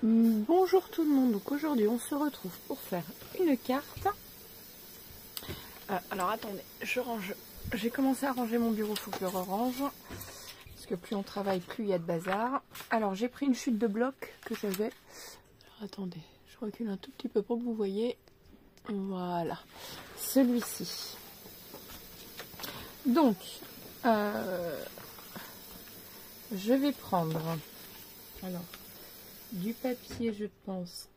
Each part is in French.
Bonjour tout le monde, donc aujourd'hui on se retrouve pour faire une carte. Alors attendez, j'ai commencé à ranger mon bureau, il faut que je le range. Parce que plus on travaille, plus il y a de bazar. Alors j'ai pris une chute de bloc que j'avais. Alors attendez, je recule un tout petit peu pour que vous voyez. Voilà, celui-ci. Donc, je vais prendre... Alors... du papier, je pense.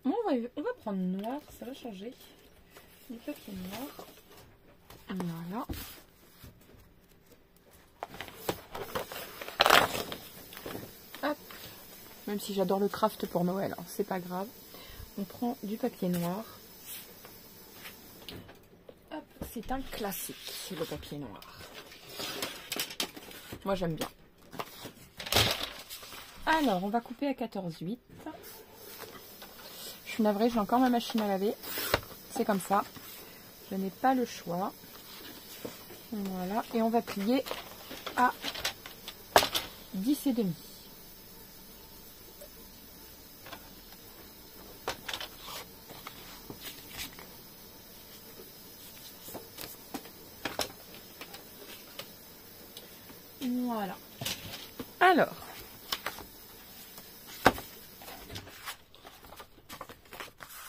Bon, on va prendre noir, ça va changer. Du papier noir. Voilà. Hop. Même si j'adore le craft pour Noël, hein, c'est pas grave. On prend du papier noir. Hop, c'est un classique, le papier noir. Moi, j'aime bien. Alors, on va couper à 14,8. Je suis navrée, j'ai encore ma machine à laver. C'est comme ça. Je n'ai pas le choix. Voilà. Et on va plier à 10,5. Voilà. Alors.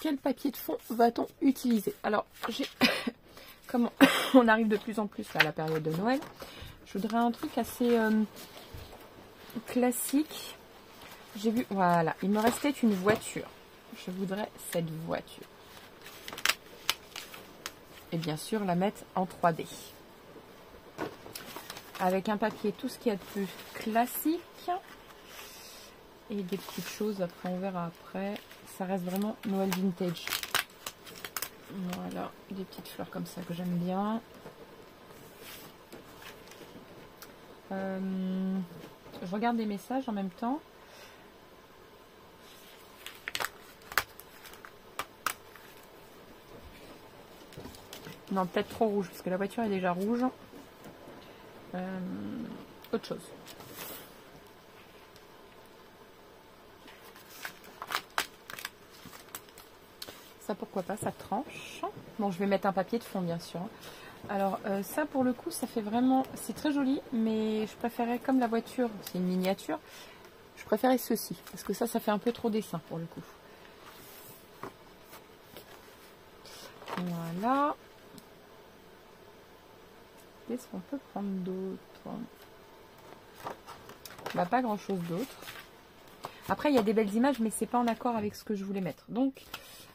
Quel papier de fond va-t-on utiliser? Alors, comme on arrive de plus en plus à la période de Noël, je voudrais un truc assez classique. J'ai vu, voilà, il me restait une voiture. Je voudrais cette voiture. Et bien sûr, la mettre en 3D. Avec un papier, tout ce qu'il y a de plus classique. Et des petites choses, après on verra après. Ça reste vraiment Noël vintage. Voilà, des petites fleurs comme ça que j'aime bien. Je regarde des messages en même temps. Non, peut-être trop rouge, parce que la voiture est déjà rouge. Autre chose. Ça, pourquoi pas, ça tranche. Bon, je vais mettre un papier de fond, bien sûr. Alors, ça, pour le coup, ça fait vraiment... C'est très joli, mais je préférais, comme la voiture, c'est une miniature, je préférais ceci. Parce que ça fait un peu trop dessin, pour le coup. Voilà. Qu'est-ce qu'on peut prendre d'autre? Bah, pas grand-chose d'autre. Après, il y a des belles images, mais c'est pas en accord avec ce que je voulais mettre. Donc,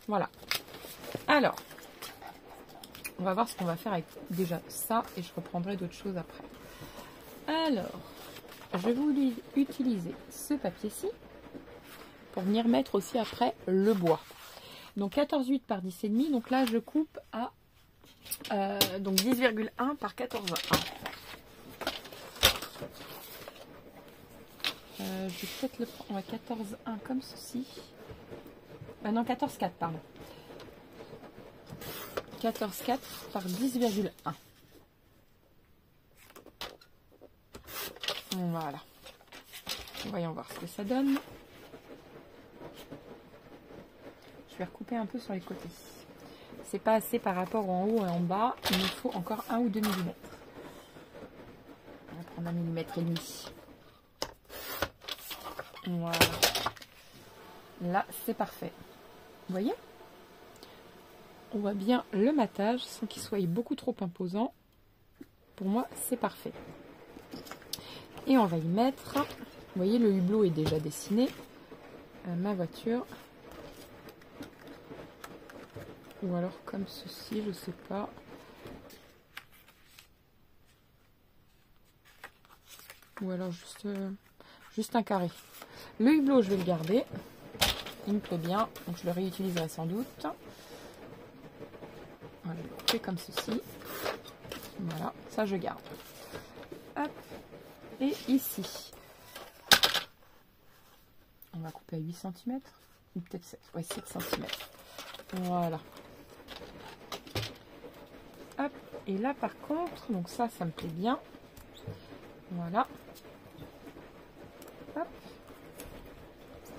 voilà. Alors, on va voir ce qu'on va faire avec déjà ça et je reprendrai d'autres choses après. Alors, je vais utiliser ce papier-ci pour venir mettre aussi après le bois. Donc 14,8 par 10,5. Donc là, je coupe à donc 10,1 par 14,1. Je vais peut-être le prendre à 14,1 comme ceci. Non, 14,4 pardon. 14,4 par 10,1. Voilà. Voyons voir ce que ça donne. Je vais recouper un peu sur les côtés. C'est pas assez par rapport en haut et en bas. Il me faut encore 1 ou 2 mm. On va prendre 1,5 mm. Voilà. Là, c'est parfait. Vous voyez? On voit bien le matage sans qu'il soit beaucoup trop imposant. Pour moi, c'est parfait. Et on va y mettre... Vous voyez, le hublot est déjà dessiné. Ma voiture. Ou alors comme ceci, je sais pas. Ou alors juste un carré. Le hublot, je vais le garder. Il me plaît bien, donc je le réutiliserai sans doute. Voilà, je fais comme ceci. Voilà, ça je garde. Hop. Et ici, on va couper à 8 cm. Ou peut-être 7, ouais, 7 cm. Voilà. Hop. Et là par contre, donc ça me plaît bien. Voilà. Hop.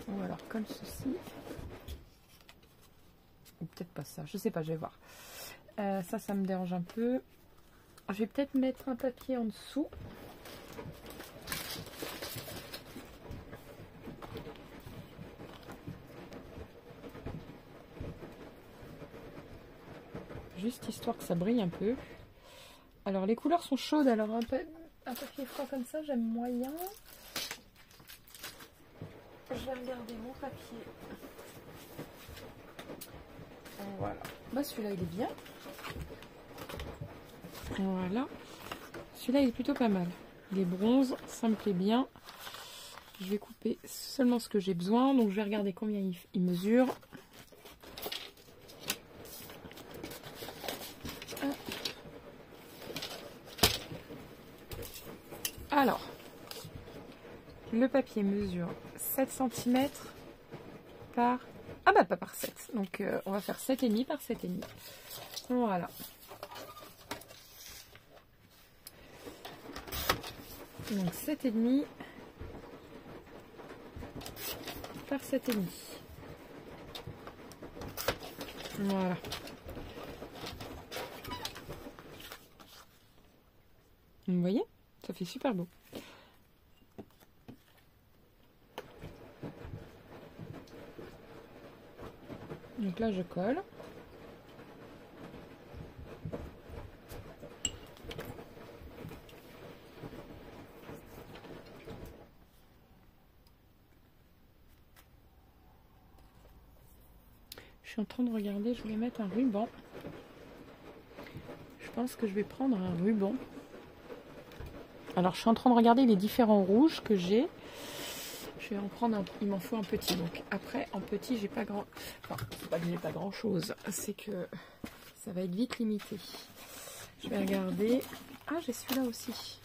Ou alors comme ceci. Ou peut-être pas ça, je sais pas, je vais voir. Ça me dérange un peu. Je vais peut-être mettre un papier en dessous. Juste histoire que ça brille un peu. Alors les couleurs sont chaudes, alors un papier froid comme ça, j'aime moyen. Je vais regarder mon papier. Voilà. Bah celui-là il est bien. Voilà. Celui-là il est plutôt pas mal. Il est bronze, ça me plaît bien. Je vais couper seulement ce que j'ai besoin. Donc je vais regarder combien il mesure. Alors, le papier mesure 7 cm par... Ah bah pas par 7. Donc on va faire 7,5 par 7,5. Voilà. Donc 7,5 par 7,5. Voilà. Vous voyez? Ça fait super beau. Donc là, je colle. Je suis en train de regarder, je voulais mettre un ruban. Je pense que je vais prendre un ruban. Alors, je suis en train de regarder les différents rouges que j'ai. Je vais en prendre un. Il m'en faut un petit. Donc, après, en petit, j'ai pas grand. Enfin, c'est pas que j'ai pas grand chose. C'est que ça va être vite limité. Je vais regarder. Ah, j'ai celui-là aussi.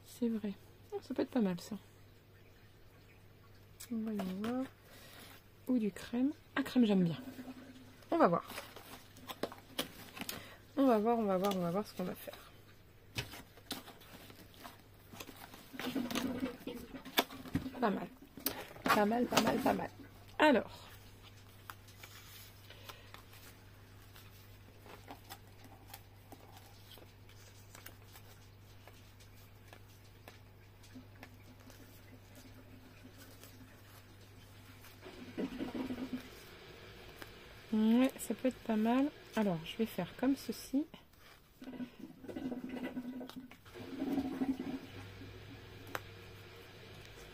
C'est vrai. Oh, ça peut être pas mal, ça. Voyons voir. Ou du crème. Ah, crème, j'aime bien. On va voir. On va voir ce qu'on va faire. Pas mal. Pas mal, pas mal, pas mal. Alors. Ouais, ça peut être pas mal. Alors, je vais faire comme ceci.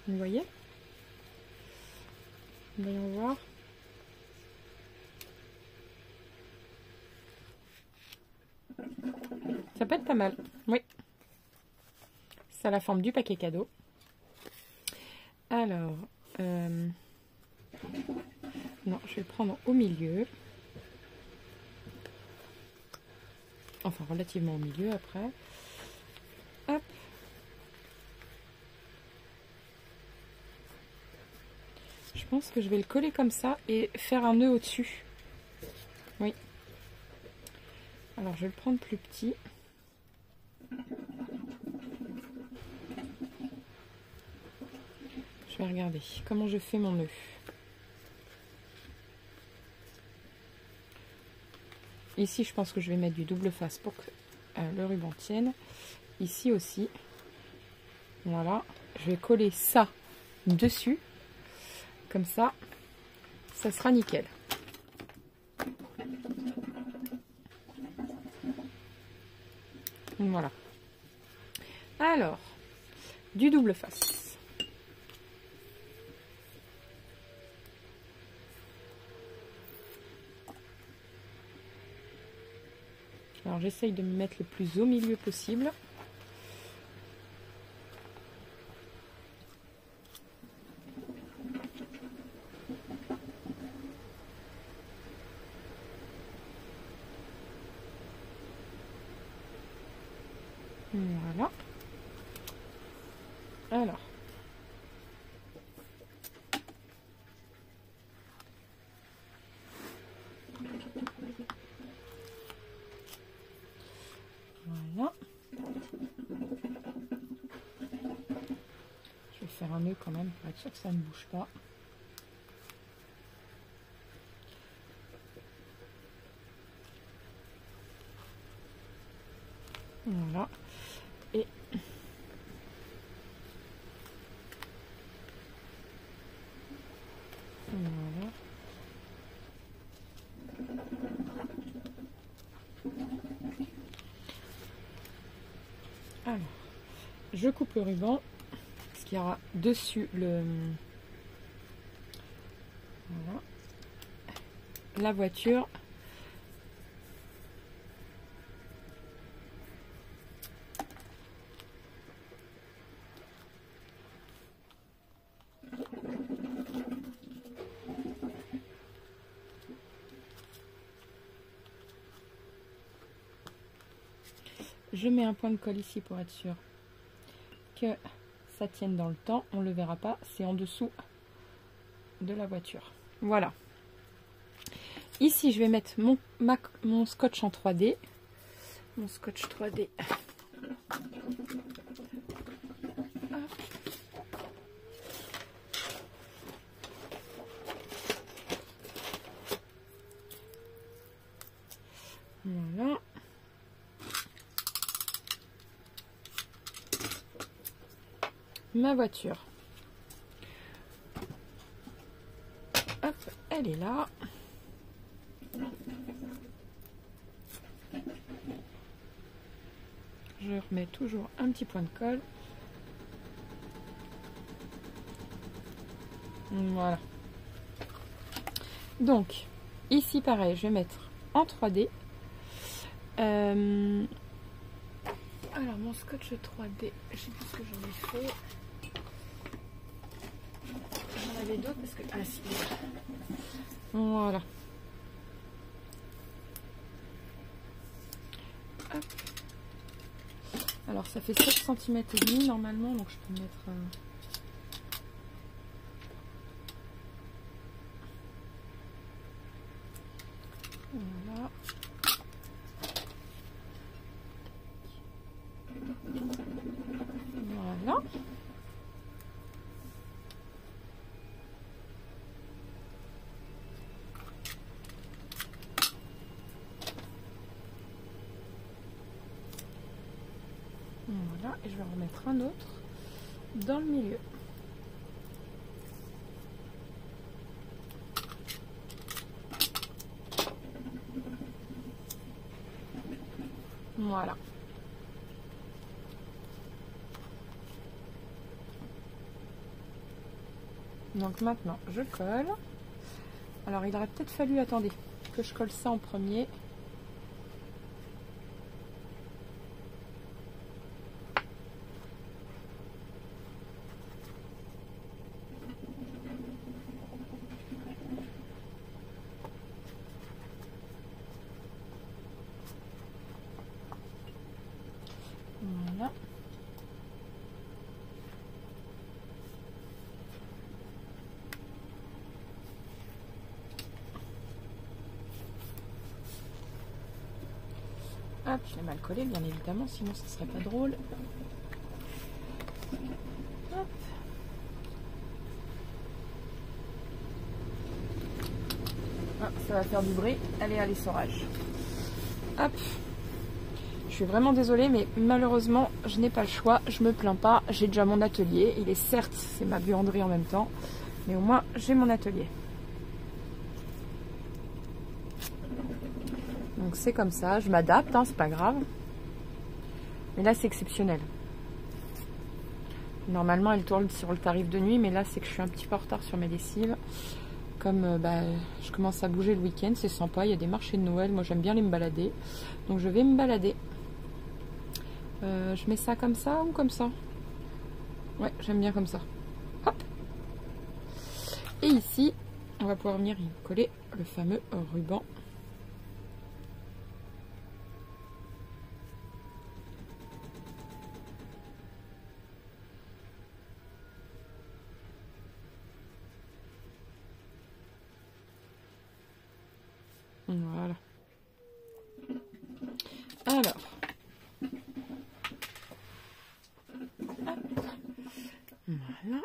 Vous voyez? Voyons voir. Ça peut être pas mal. Oui. Ça a la forme du paquet cadeau. Alors, non, je vais le prendre au milieu. Enfin, relativement au milieu après. Hop. Je pense que je vais le coller comme ça et faire un nœud au-dessus. Oui. Alors, je vais le prendre plus petit. Je vais regarder comment je fais mon nœud. Ici, je pense que je vais mettre du double face pour que le ruban tienne. Ici aussi. Voilà. Je vais coller ça dessus. Comme ça, ça sera nickel. Voilà. Alors, du double face. Alors, j'essaye de me mettre le plus au milieu possible. Voilà. Alors. Voilà. faire un nœud quand même pour être sûr que ça ne bouge pas. Voilà. Et voilà. Alors, je coupe le ruban, parce qu'il y aura dessus le... Voilà. La voiture. Je mets un point de colle ici pour être sûr que ça tienne dans le temps. On ne le verra pas, c'est en dessous de la voiture. Voilà. Ici, je vais mettre mon scotch en 3D. Mon scotch 3D. Voilà. Ma voiture. Hop, elle est là. Je remets toujours un petit point de colle. Voilà. Donc, ici pareil, je vais mettre en 3D. Alors, mon scotch 3D, je sais plus ce que j'en ai fait. J'en avais d'autres parce que... Ah si, voilà. Hop. Alors, ça fait 7 cm et demi normalement, donc je peux mettre... Voilà. Voilà. Voilà, et je vais en remettre un autre dans le milieu. Voilà. Donc maintenant, je colle. Alors, il aurait peut-être fallu, attendez, que je colle ça en premier. Voilà. Hop, je l'ai mal collé, bien évidemment, sinon ce serait pas drôle. Hop. Ah, ça va faire du bruit. Allez à l'essorage. Hop. Je suis vraiment désolée, mais malheureusement, je n'ai pas le choix. Je me plains pas. J'ai déjà mon atelier. Il est certes, c'est ma buanderie en même temps, mais au moins, j'ai mon atelier. Donc c'est comme ça. Je m'adapte, hein, c'est pas grave. Mais là, c'est exceptionnel. Normalement, elle tourne sur le tarif de nuit, mais là, c'est que je suis un petit peu en retard sur mes lessives. Comme je commence à bouger le week-end, c'est sympa. Il y a des marchés de Noël. Moi, j'aime bien aller me balader. Donc, je vais me balader. Je mets ça comme ça ou comme ça? Ouais, j'aime bien comme ça. Hop. Et ici, on va pouvoir venir y coller le fameux ruban. Voilà. Alors. Voilà.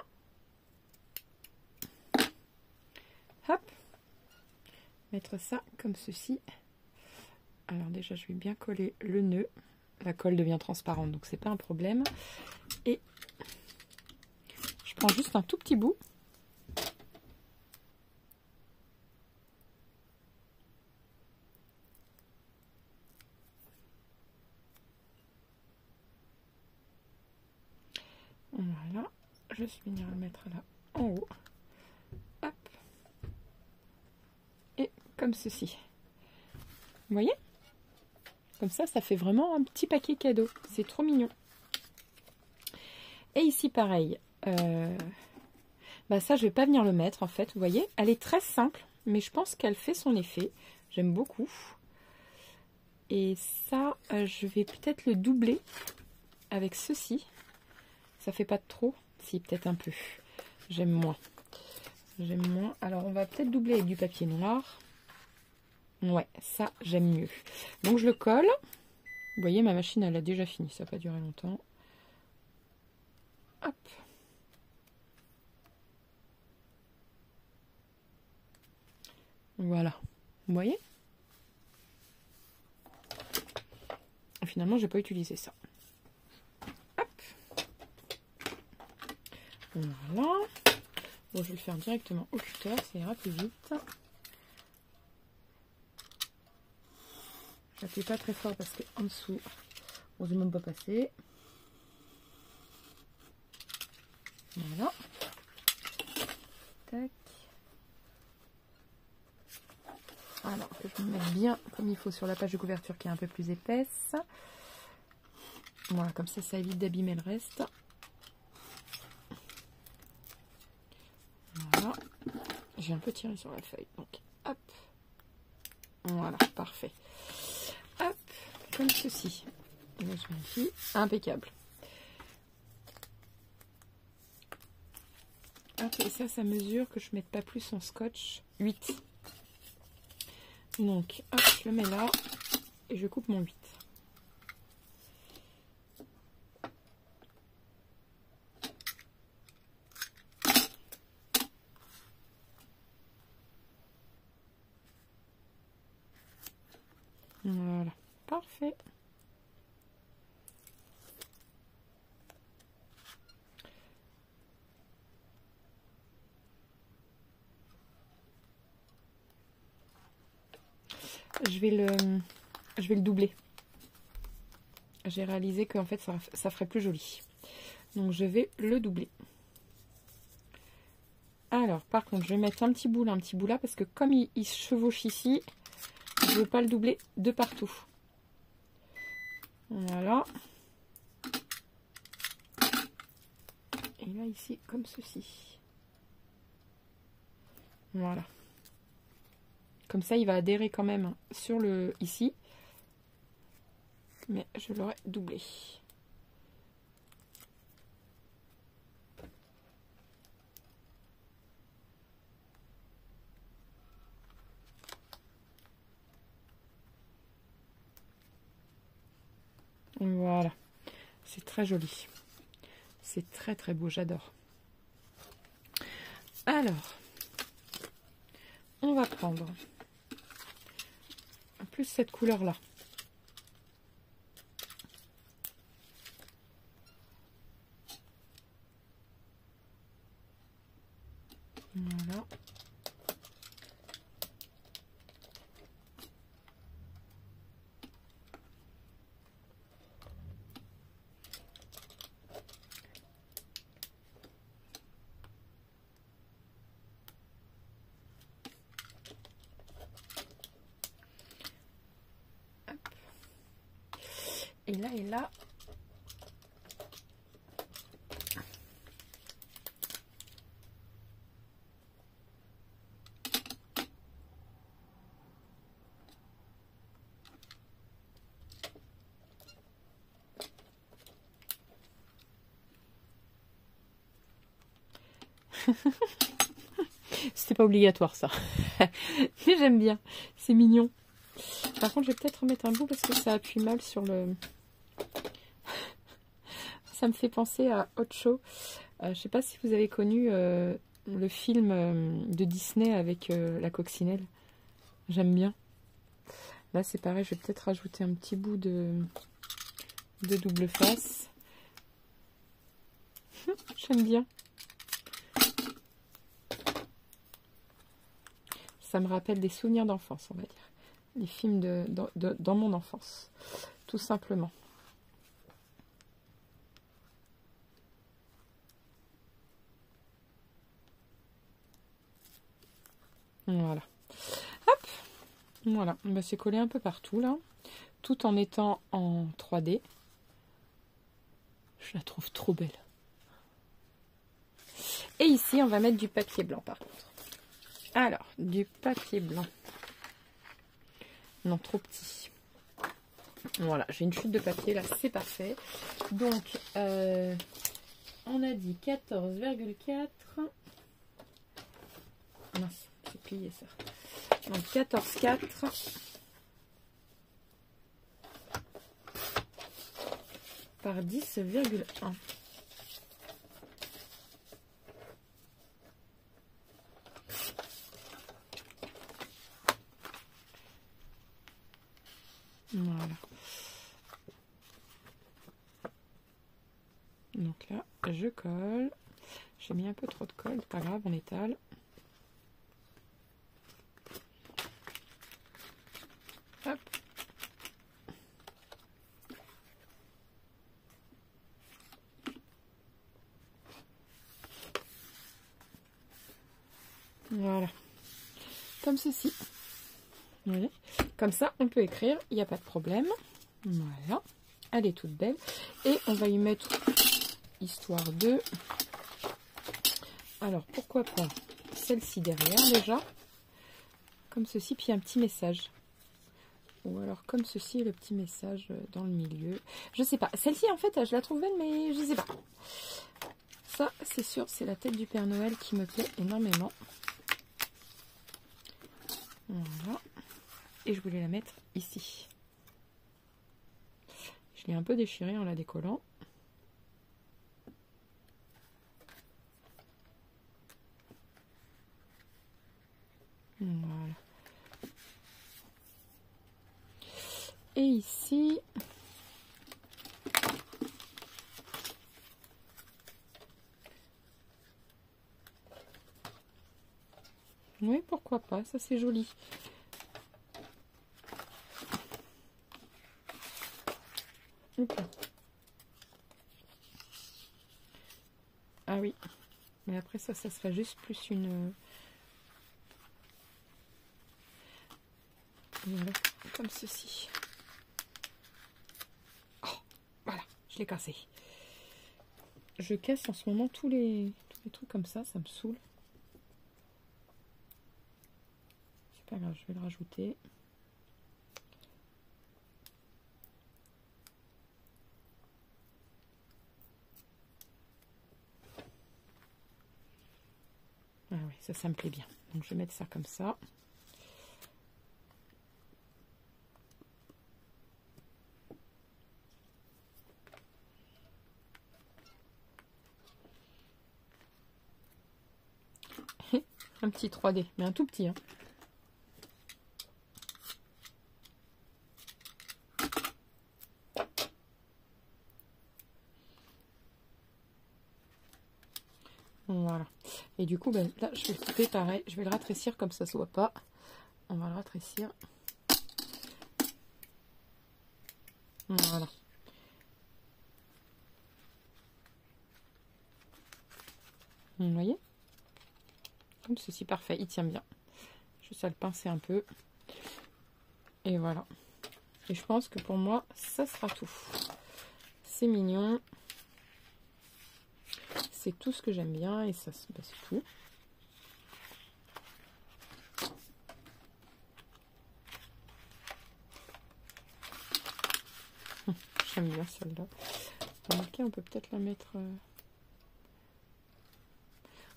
mettre ça comme ceci. Alors déjà, je vais bien coller le nœud. La colle devient transparente, donc c'est pas un problème. Et je prends juste un tout petit bout. Voilà, je vais venir le mettre là en haut. Hop. Et comme ceci. Vous voyez? Comme ça fait vraiment un petit paquet cadeau. C'est trop mignon. Et ici, pareil. Bah ça, je vais pas venir le mettre, en fait. Vous voyez? Elle est très simple, mais je pense qu'elle fait son effet. J'aime beaucoup. Et ça, je vais peut-être le doubler avec ceci. Ça fait pas de trop? Si, peut-être un peu. J'aime moins. J'aime moins. Alors, on va peut-être doubler avec du papier noir. Ouais, ça, j'aime mieux. Donc, je le colle. Vous voyez, ma machine, elle a déjà fini. Ça va pas durer longtemps. Hop. Voilà. Vous voyez? Finalement, j'ai pas utilisé ça. Hop. Voilà. Bon, je vais le faire directement au cutter, ça ira plus vite. J'appuie pas très fort parce qu'en dessous, on ne même pas passer. Voilà. Tac. Alors que je me mette bien comme il faut sur la page de couverture qui est un peu plus épaisse. Voilà, comme ça évite d'abîmer le reste. Voilà. J'ai un peu tiré sur la feuille, donc hop. Voilà, parfait. Hop, comme ceci. Je vérifie. Impeccable. Hop, et ça mesure que je ne mette pas plus en scotch. 8. Donc, hop, je le mets là et je coupe mon 8. Voilà, parfait. Je vais le doubler. J'ai réalisé qu'en fait ça ferait plus joli. Donc je vais le doubler. Alors par contre je vais mettre un petit bout là parce que comme il se chevauche ici, je ne veux pas le doubler de partout. Voilà. Et là ici comme ceci. Voilà. Comme ça il va adhérer quand même sur le ici. Mais je l'aurais doublé. Voilà, c'est très joli. C'est très très beau, j'adore. Alors, on va prendre plus cette couleur-là. Voilà. Et là, et là. C'était pas obligatoire ça. Mais j'aime bien. C'est mignon. Par contre, je vais peut-être remettre un bout parce que ça appuie mal sur le... Ça me fait penser à Ocho. Je sais pas si vous avez connu le film de Disney avec la coccinelle. J'aime bien. Là, c'est pareil, je vais peut-être rajouter un petit bout de double face. J'aime bien. Ça me rappelle des souvenirs d'enfance, on va dire. Les films dans mon enfance, tout simplement. Voilà. Hop. Voilà. Bah, c'est collé un peu partout, là. Tout en étant en 3D. Je la trouve trop belle. Et ici, on va mettre du papier blanc, par contre. Alors, du papier blanc. Non, trop petit. Voilà, j'ai une chute de papier, là, c'est parfait. Donc, on a dit 14,4. Mince, c'est plié, ça. Donc, 14,4. Par 10,1. Voilà. Donc là, je colle. J'ai mis un peu trop de colle, pas grave, on étale. Hop. Voilà. Comme ceci. Vous voyez ? Comme ça, on peut écrire, il n'y a pas de problème. Voilà. Elle est toute belle. Et on va y mettre, histoire de... Alors, pourquoi pas celle-ci derrière, déjà. Comme ceci, puis un petit message. Ou alors comme ceci, le petit message dans le milieu. Je sais pas. Celle-ci, en fait, je la trouve belle, mais je sais pas. Ça, c'est sûr, c'est la tête du Père Noël qui me plaît énormément. Voilà. Et je voulais la mettre ici. Je l'ai un peu déchirée en la décollant. Voilà. Et ici, oui, pourquoi pas, ça c'est joli. Okay. Ah oui, mais après ça serait juste plus une... Voilà, comme ceci. Oh, voilà, je l'ai cassé. Je casse en ce moment tous les trucs comme ça me saoule. C'est pas grave, je vais le rajouter. Ah oui, ça me plaît bien. Donc je vais mettre ça comme ça. Un petit 3D, mais un tout petit. Hein. Voilà. Et du coup, ben, là, je vais le couper pareil. Je vais le rétrécir comme ça se voit pas. On va le rétrécir. Voilà. Vous voyez? Comme ceci, parfait. Il tient bien. Juste à le pincer un peu. Et voilà. Et je pense que pour moi, ça sera tout. C'est mignon. C'est tout ce que j'aime bien. Et ça, ben, c'est tout. J'aime bien celle-là. Remarquez, on peut peut-être la mettre...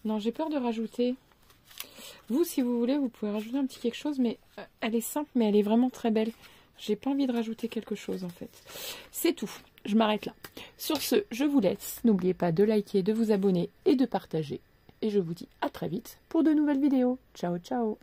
Non, j'ai peur de rajouter. Vous, si vous voulez, vous pouvez rajouter un petit quelque chose, mais elle est simple, mais elle est vraiment très belle. J'ai pas envie de rajouter quelque chose, en fait. C'est tout. Je m'arrête là. Sur ce, je vous laisse. N'oubliez pas de liker, de vous abonner et de partager. Et je vous dis à très vite pour de nouvelles vidéos. Ciao, ciao!